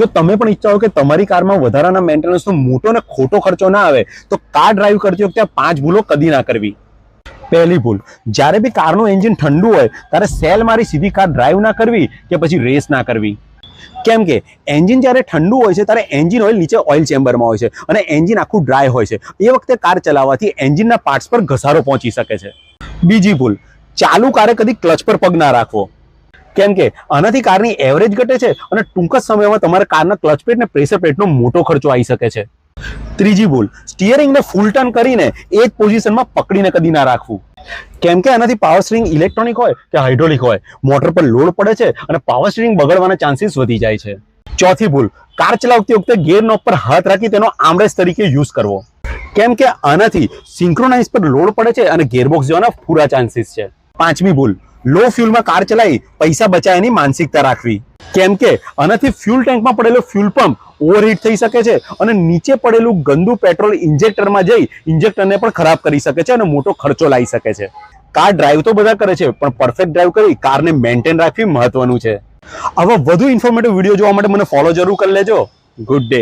જો તમે પણ ઈચ્છા હો કે તમારી કારમાં વધારાના મેન્ટેનન્સનો મોટો અને ખોટો ખર્ચો ના આવે તો કાર ડ્રાઈવ કરતી વખતે 5 ભૂલો કદી ના કરવી. પહેલી ભૂલ, જ્યારે બી કારનું એન્જિન ઠંડુ હોય ત્યારે સેલ મારી સીધી કાર ડ્રાઈવ ના કરવી કે પછી રેસ ના કરવી. કેમ કે એન્જિન જ્યારે ઠંડુ હોય છે ત્યારે એન્જિન ઓઇલ નીચે ઓઇલ ચેમ્બરમાં હોય છે અને એન્જિન આખું ડ્રાય હોય છે. એ વખતે કાર ચલાવવાથી એન્જિનના પાર્ટ્સ પર ઘસારો પહોંચી શકે છે. બીજી ભૂલ, ચાલુ કારે કદી ક્લચ પર પગ ના રાખવો. કેમ કે આનાથી કારની એવરેજ ઘટે છે અને ટૂંક જ સમયમાં તમારા કારના ક્લચ પ્લેટ અને પ્રેશર પ્લેટનો મોટો ખર્ચો આવી શકે છે. ત્રીજી ભૂલ, સ્ટીયરિંગને ફૂલ ટર્ન કરીને એ જ પોઝિશનમાં પકડીને કદી ના રાખવું. કેમ કે આનાથી પાવર સ્ટીરિંગ ઇલેક્ટ્રોનિક હોય કે હાઇડ્રોલિક હોય, મોટર પર લોડ પડે છે અને પાવર સ્ટીરિંગ બગડવાના ચાન્સીસ વધી જાય છે. ચોથી ભૂલ, કાર ચલાવતી વખતે ગિયર નોબ પર હાથ રાખી તેનો આર્મરેસ્ટ તરીકે યુઝ કરવો. કેમ કે આનાથી સિંક્રોનાઇઝ પર લોડ પડે છે અને ગિયરબોક્સ જવાના પૂરા ચાન્સીસ છે. પાંચમી ભૂલ, લો ફ્યુલમાં કાર ચલાવી પૈસા બચાવવાની માનસિકતા રાખવી. કેમ કે આનાથી ફ્યુલ ટેન્કમાં પડેલો ફ્યુલ પંપ ઓવરહીટ થઈ શકે છે અને નીચે પડેલું ગંદુ પેટ્રોલ ઇન્જેક્ટરમાં જઈ ઇન્જેક્ટરને પણ ખરાબ કરી શકે છે અને મોટો ખર્ચો લાવી શકે છે. કાર ડ્રાઈવ તો બધા કરે છે પણ પરફેક્ટ ડ્રાઈવ કરી કારને મેન્ટેન રાખવી મહત્વનું છે. આવા વધુ ઇન્ફોર્મેટિવ વિડીયો જોવા માટે મને ફોલો જરૂર કરી લેજો. Good day.